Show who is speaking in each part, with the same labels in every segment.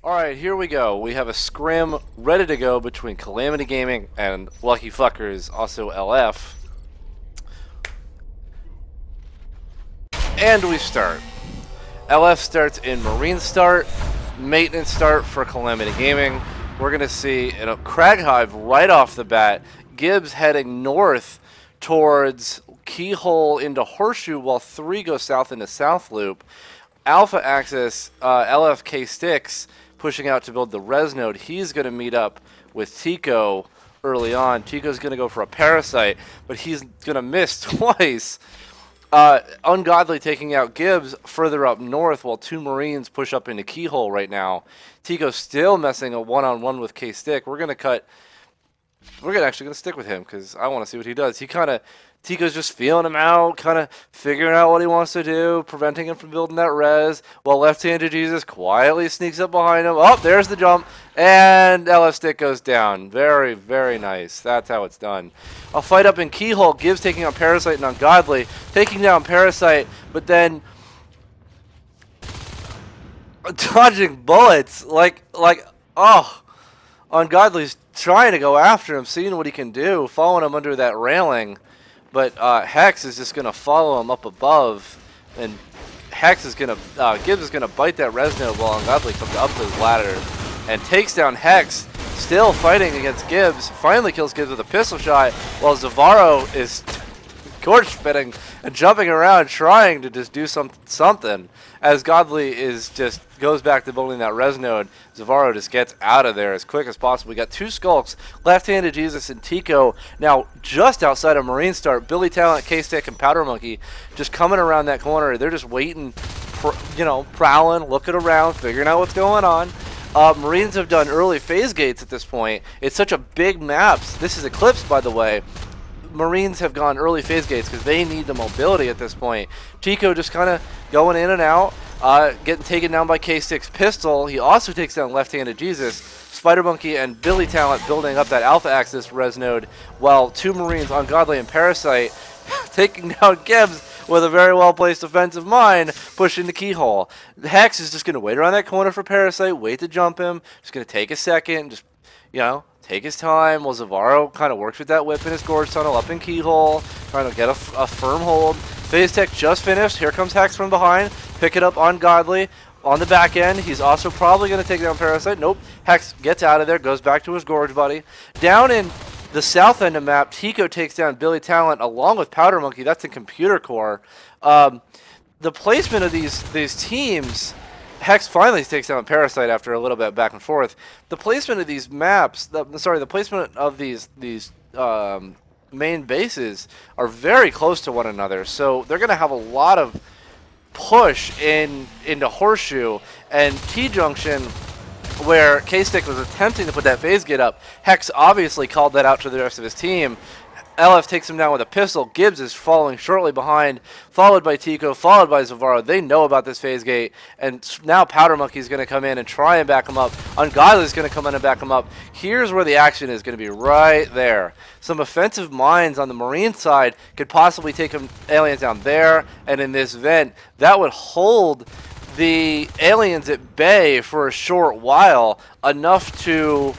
Speaker 1: Alright, here we go. We have a scrim ready to go between Calamity Gaming and Lucky Fuckers, also LF. And we start. LF starts in Marine start, maintenance start for Calamity Gaming. We're going to see a Crag Hive right off the bat. Gibbs heading north towards Keyhole into Horseshoe while 3 goes south into South Loop. Alpha Axis, LFK Sticks pushing out to build the res node. He's going to meet up with Tico early on. Tico's going to go for a Parasite, but he's going to miss twice. Ungodly taking out Gibbs further up north while 2 Marines push up into Keyhole right now. Tico's still messing a one-on-one with K-Stick. We're actually going to stick with him because I want to see what he does. Tico's just feeling him out, kind of figuring out what he wants to do, preventing him from building that res, while left-handed Jesus quietly sneaks up behind him. Oh, there's the jump, and LF Stick goes down. Very, very nice. That's how it's done. A fight up in Keyhole. Gibbs taking on Parasite and Ungodly, taking down Parasite, but then dodging bullets. Oh, Ungodly's trying to go after him, seeing what he can do, following him under that railing. But Hex is just going to follow him up above, and Gibbs is going to bite that res node while Ungodly comes up to his ladder and takes down Hex, still fighting against Gibbs. Finally kills Gibbs with a pistol shot while Zavaro is gorge spitting and jumping around trying to just do something. As Godly goes back to building that res node, Zavaro just gets out of there as quick as possible. We got 2 skulks, left-handed Jesus and Tico now just outside of Marine start. Billy Talent, K-Stick, and Powder Monkey just coming around that corner. They're just waiting, prowling, looking around, figuring out what's going on. Marines have done early phase gates at this point. It's such a big map. This is Eclipse, by the way. Marines have gone early phase gates because they need the mobility at this point. Tico just kind of going in and out, getting taken down by K-Stick's pistol. He also takes down left-handed Jesus. Spider Monkey and Billy Talent building up that Alpha Axis res node, while 2 Marines, Ungodly and Parasite, taking down Gibbs with a very well-placed defensive mine, pushing the Keyhole. Hex is just going to wait around that corner for Parasite, wait to jump him, just going to take a second, just, take his time while Zavaro kind of works with that whip in his gorge tunnel up in Keyhole, trying to get a firm hold. Phase Tech just finished. Here comes Hex from behind. Pick it up on Godly. On the back end, he's also probably going to take down Parasite. Nope. Hex gets out of there, goes back to his gorge buddy. Down in the south end of map, Tico takes down Billy Talent along with Powder Monkey. That's in Computer Core. The placement of these teams... Hex finally takes down Parasite after a little bit back and forth. The placement of these maps, the placement of these main bases are very close to one another. So they're going to have a lot of push into Horseshoe and T-Junction, where K-Stick was attempting to put that phase gate up. Hex obviously called that out to the rest of his team. LF takes him down with a pistol. Gibbs is following shortly behind, followed by Tico, followed by Zavaro. They know about this phase gate, and now Powder Monkey is going to come in and try and back him up. Ungodly is going to come in and back him up. Here's where the action is going to be right there. Some offensive mines on the Marine side could possibly take aliens down there, and in this vent, that would hold the aliens at bay for a short while, enough to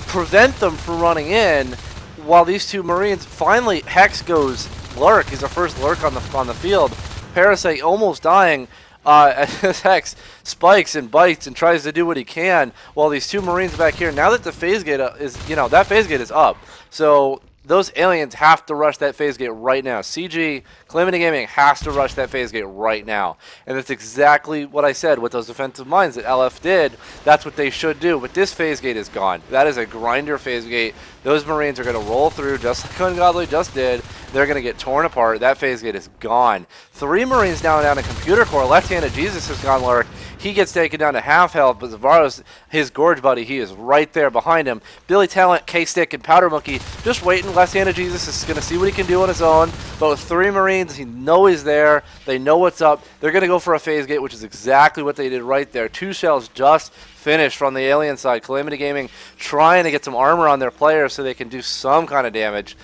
Speaker 1: prevent them from running in. While these 2 Marines, finally Hex goes lurk. He's our first lurk on the field. Parasite almost dying as Hex spikes and bites and tries to do what he can. While these 2 Marines back here, now that the phase gate is, that phase gate is up. So those aliens have to rush that phase gate right now. CG, Calamity Gaming, has to rush that phase gate right now. And that's exactly what I said with those defensive mines that LF did. That's what they should do. But this phase gate is gone. That is a grinder phase gate. Those Marines are going to roll through just like Ungodly just did. They're going to get torn apart. That phase gate is gone. 3 Marines down in Computer Core. Left-handed Jesus has gone lurk. He gets taken down to half health, but Zavaro's his gorge buddy. He is right there behind him. Billy Talent, K-Stick, and Powder Monkey just waiting. Left-handed Jesus is going to see what he can do on his own. But with 3 Marines, he knows he's there. They know what's up. They're going to go for a phase gate, which is exactly what they did right there. 2 shells just finished from the alien side. Calamity Gaming trying to get some armor on their players so they can do some kind of damage.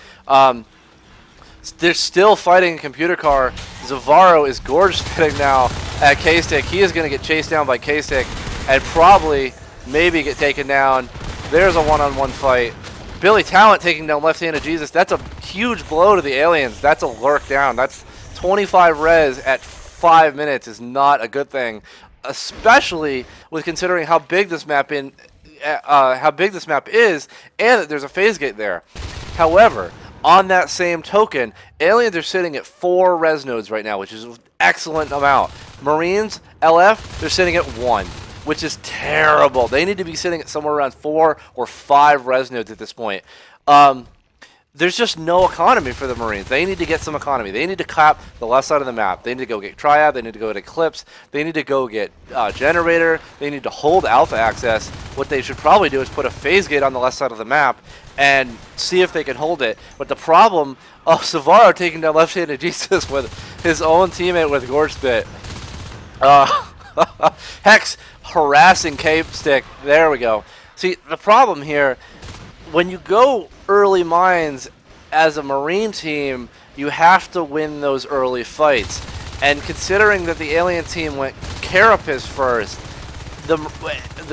Speaker 1: They're still fighting in Computer Car. Zavaro is gorge spitting now at K-Stick. He is going to get chased down by K-Stick. and probably maybe get taken down. There's a one-on-one fight. Billy Talent taking down Left-Handed Jesus. That's a huge blow to the aliens. That's a lurk down. That's 25 res at 5 minutes is not a good thing, especially with considering how big this map is, and that there's a phase gate there. However, on that same token, aliens are sitting at 4 res nodes right now, which is an excellent amount. Marines, LF, they're sitting at 1, which is terrible. They need to be sitting at somewhere around 4 or 5 res nodes at this point. There's just no economy for the Marines. They need to get some economy. They need to cap the left side of the map. They need to go get Triad. They need to go get Eclipse. They need to go get Generator. They need to hold Alpha access. What they should probably do is put a phase gate on the left side of the map and see if they can hold it. But the problem of Savaro taking down Left-Handed Jesus with his own teammate with Gorge Spit. Hex harassing Cape Stick. There we go. See, the problem here, when you go early mines as a Marine team, you have to win those early fights. And considering that the alien team went Carapace first, the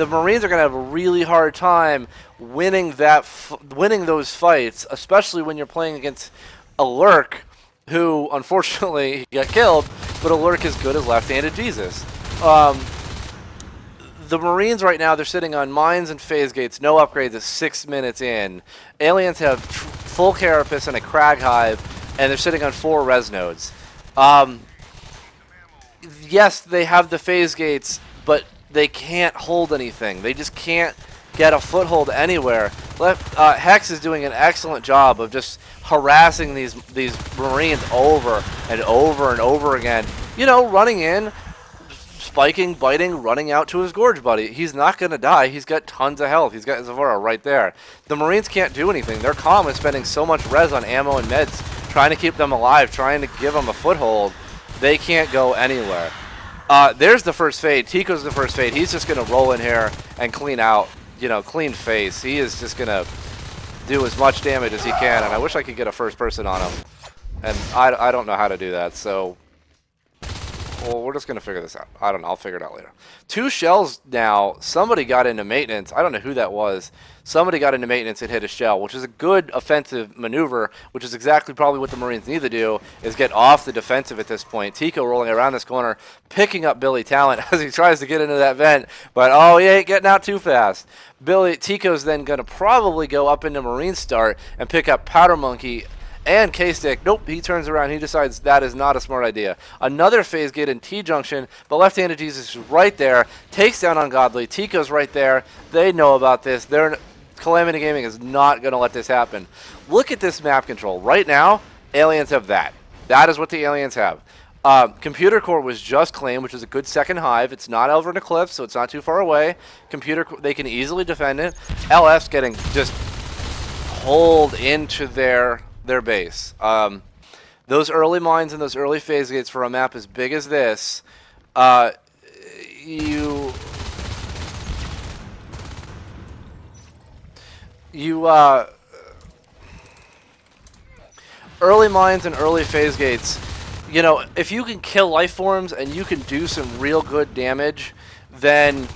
Speaker 1: Marines are going to have a really hard time winning those fights, especially when you're playing against a Lurk, who unfortunately got killed, but a Lurk is good as Left-Handed Jesus. The Marines right now, they're sitting on mines and phase gates, no upgrades at 6 minutes in. Aliens have full Carapace and a Crag Hive, and they're sitting on 4 res nodes. Yes, they have the phase gates, but they can't hold anything. They just can't get a foothold anywhere. Hex is doing an excellent job of just harassing these Marines over and over and over again. You know, running in, spiking, biting, running out to his Gorge buddy. He's not going to die. He's got tons of health. He's got Zavara right there. The Marines can't do anything. Their comm is spending so much res on ammo and meds, trying to keep them alive, trying to give them a foothold. They can't go anywhere. There's the first fade. Tico's the first fade. He's just going to roll in here and clean out, you know, clean face. He is just going to do as much damage as he can, and I wish I could get a first person on him. And I don't know how to do that, so... Well, we're just going to figure this out. I don't know. I'll figure it out later. 2 shells now. Somebody got into maintenance. I don't know who that was. Somebody got into maintenance and hit a shell, which is a good offensive maneuver, which is exactly probably what the Marines need to do, is get off the defensive at this point. Tico rolling around this corner, picking up Billy Talent as he tries to get into that vent, but oh, he ain't getting out too fast. Tico's then going to probably go up into Marine start and pick up Powder Monkey and K-Stick. Nope, he turns around. He decides that is not a smart idea. Another phase gate in T-Junction, but Left-Handed Jesus is right there. Takes down Ungodly. Tico's right there. They know about this. Calamity Gaming is not going to let this happen. Look at this map control. Right now, aliens have that. That is what the aliens have. Computer Core was just claimed, which is a good second hive. It's not over an Eclipse, so it's not too far away. They can easily defend it. LF's getting just holed into their base. Those early mines and those early phase gates for a map as big as this, early mines and early phase gates, you know, if you can kill life forms and you can do some real good damage, then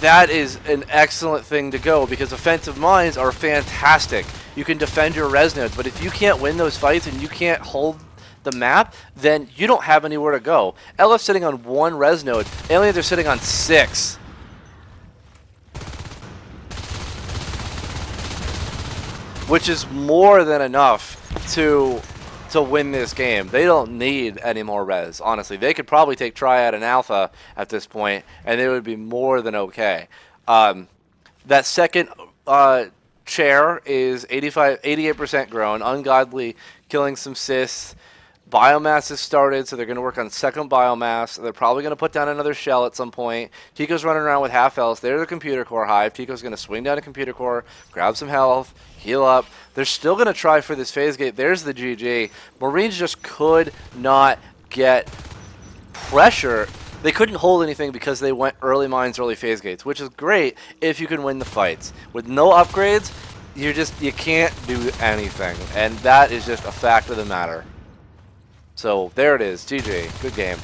Speaker 1: that is an excellent thing to go, because offensive mines are fantastic. You can defend your res nodes, but if you can't win those fights and you can't hold the map, then you don't have anywhere to go. LF's sitting on 1 res node. Aliens are sitting on 6. Which is more than enough to win this game. They don't need any more res, honestly. They could probably take Triad and Alpha at this point, and they would be more than okay. That second chair is 88% grown. Ungodly killing some cysts. Biomass has started, so they're going to work on second biomass. They're probably going to put down another shell at some point. Tico's running around with half health. There's the computer core hive. Tico's going to swing down a computer core, grab some health, heal up. They're still going to try for this phase gate. There's the GG. Marines just could not get pressure. They couldn't hold anything because they went early mines, early phase gates, which is great if you can win the fights. With no upgrades, you can't do anything, and that is just a fact of the matter. So there it is. GG. Good game.